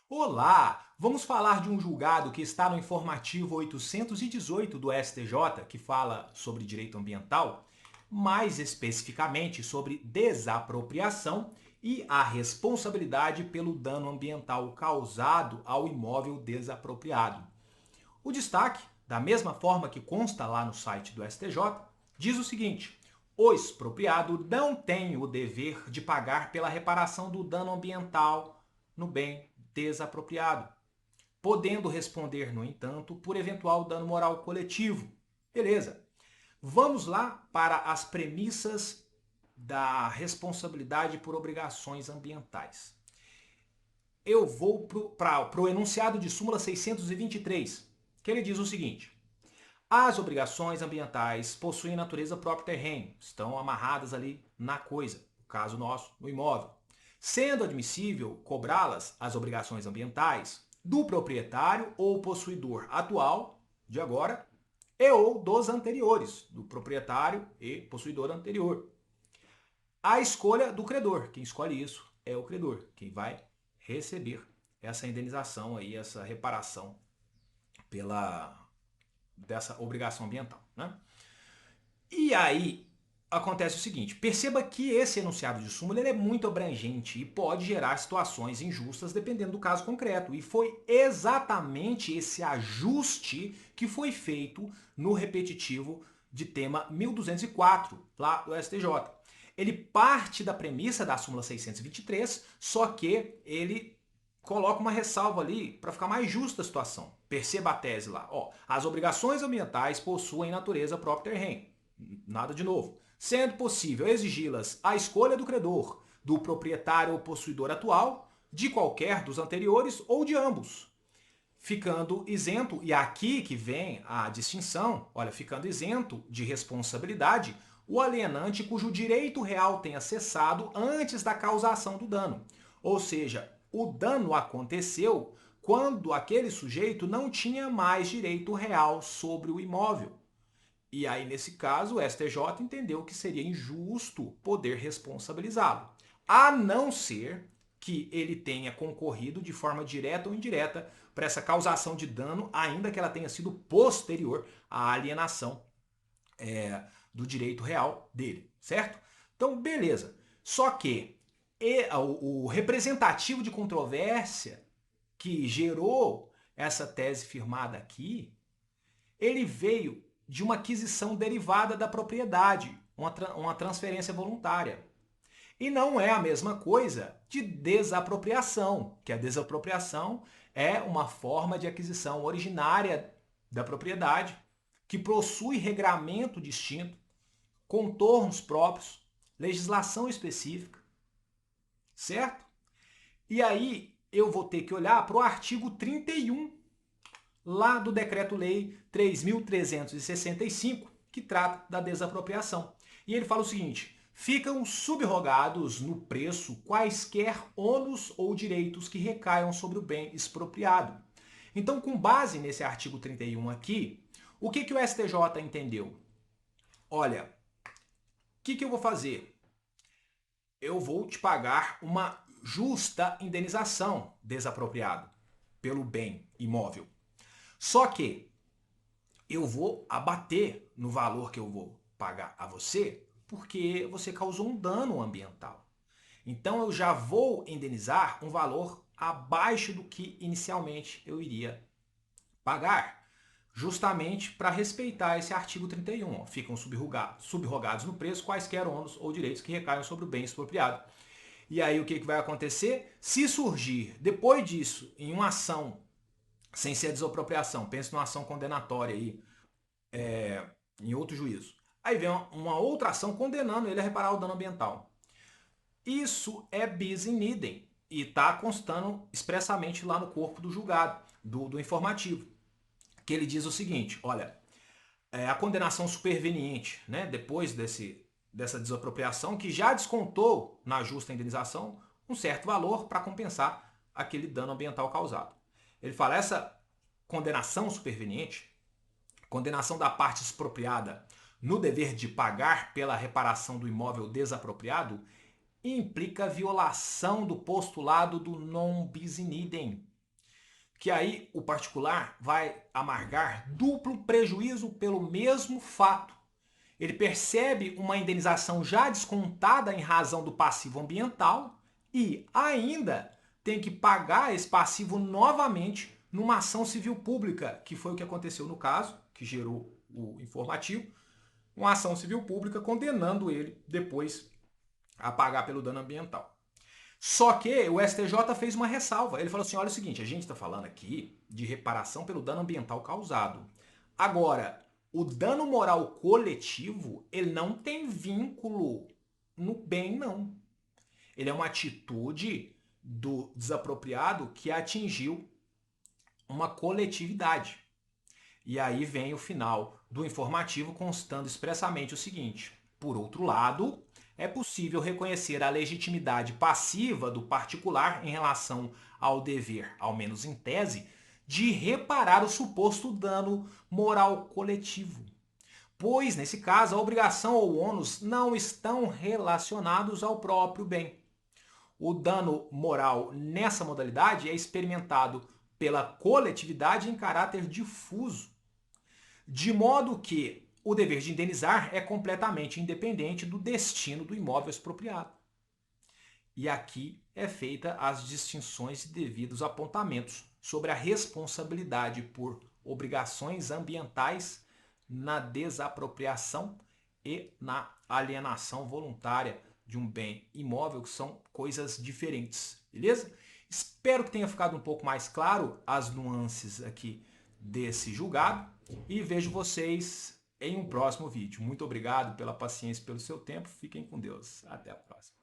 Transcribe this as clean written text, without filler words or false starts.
Olá! Vamos falar de um julgado que está no informativo 818 do STJ, que fala sobre direito ambiental, mais especificamente sobre desapropriação e a responsabilidade pelo dano ambiental causado ao imóvel desapropriado. O destaque, da mesma forma que consta lá no site do STJ, diz o seguinte: o expropriado não tem o dever de pagar pela reparação do dano ambiental no bem desapropriado, podendo responder, no entanto, por eventual dano moral coletivo. Beleza. Vamos lá para as premissas da responsabilidade por obrigações ambientais. Eu vou para o enunciado de súmula 623, que ele diz o seguinte: as obrigações ambientais possuem natureza própria terreno, estão amarradas ali na coisa, no caso nosso, no imóvel, sendo admissível cobrá-las, as obrigações ambientais, do proprietário ou possuidor atual, de agora, e ou dos anteriores, do proprietário e possuidor anterior. A escolha do credor, quem escolhe isso é o credor, quem vai receber essa indenização aí, essa reparação pela dessa obrigação ambiental, né? E aí acontece o seguinte: perceba que esse enunciado de súmula ele é muito abrangente e pode gerar situações injustas dependendo do caso concreto. E foi exatamente esse ajuste que foi feito no repetitivo de tema 1204, lá do STJ. Ele parte da premissa da súmula 623, só que ele coloca uma ressalva ali para ficar mais justa a situação. Perceba a tese lá. Ó, as obrigações ambientais possuem natureza própria terreno. Nada de novo. Sendo possível exigi-las à escolha do credor, do proprietário ou possuidor atual, de qualquer dos anteriores ou de ambos, ficando isento, e aqui que vem a distinção, olha, ficando isento de responsabilidade o alienante cujo direito real tenha cessado antes da causação do dano. Ou seja, o dano aconteceu quando aquele sujeito não tinha mais direito real sobre o imóvel. E aí, nesse caso, o STJ entendeu que seria injusto poder responsabilizá-lo, a não ser que ele tenha concorrido de forma direta ou indireta para essa causação de dano, ainda que ela tenha sido posterior à alienação do direito real dele, certo? Então, beleza. Só que o representativo de controvérsia que gerou essa tese firmada aqui, ele veio de uma aquisição derivada da propriedade, uma transferência voluntária. E não é a mesma coisa de desapropriação, que a desapropriação é uma forma de aquisição originária da propriedade que possui regramento distinto, contornos próprios, legislação específica, certo? E aí eu vou ter que olhar para o artigo 31 lá do Decreto-Lei 3.365, que trata da desapropriação. E ele fala o seguinte: ficam subrogados no preço quaisquer ônus ou direitos que recaiam sobre o bem expropriado. Então, com base nesse artigo 31 aqui, o que o STJ entendeu? Olha, o que eu vou fazer? Eu vou te pagar uma justa indenização desapropriado pelo bem imóvel. Só que eu vou abater no valor que eu vou pagar a você porque você causou um dano ambiental. Então eu já vou indenizar um valor abaixo do que inicialmente eu iria pagar, justamente para respeitar esse artigo 31. Ficam subrogados no preço quaisquer ônus ou direitos que recaiam sobre o bem expropriado. E aí o que vai acontecer? Se surgir, depois disso, em uma ação sem ser desapropriação, pense numa ação condenatória aí, em outro juízo. Aí vem uma outra ação condenando ele a reparar o dano ambiental. Isso é bis in idem e está constando expressamente lá no corpo do julgado, do informativo, que ele diz o seguinte: olha, a condenação superveniente, né, depois dessa desapropriação, que já descontou na justa indenização um certo valor para compensar aquele dano ambiental causado. Ele fala, essa condenação superveniente, condenação da parte expropriada no dever de pagar pela reparação do imóvel desapropriado, implica violação do postulado do non bis in idem. que aí o particular vai amargar duplo prejuízo pelo mesmo fato. Ele percebe uma indenização já descontada em razão do passivo ambiental e ainda tem que pagar esse passivo novamente numa ação civil pública, que foi o que aconteceu no caso, que gerou o informativo, uma ação civil pública condenando ele depois a pagar pelo dano ambiental. Só que o STJ fez uma ressalva. Ele falou assim: olha o seguinte, a gente está falando aqui de reparação pelo dano ambiental causado. Agora, o dano moral coletivo, ele não tem vínculo no bem, não. Ele é uma atitude do desapropriado que atingiu uma coletividade. E aí vem o final do informativo constando expressamente o seguinte: por outro lado, é possível reconhecer a legitimidade passiva do particular em relação ao dever, ao menos em tese, de reparar o suposto dano moral coletivo. Pois, nesse caso, a obrigação ou o ônus não estão relacionados ao próprio bem. O dano moral nessa modalidade é experimentado pela coletividade em caráter difuso, de modo que o dever de indenizar é completamente independente do destino do imóvel expropriado. E aqui é feita as distinções e devidos apontamentos sobre a responsabilidade por obrigações ambientais na desapropriação e na alienação voluntária de um bem imóvel, que são coisas diferentes, beleza? Espero que tenha ficado um pouco mais claro as nuances aqui desse julgado e vejo vocês em um próximo vídeo. Muito obrigado pela paciência e pelo seu tempo. Fiquem com Deus. Até a próxima.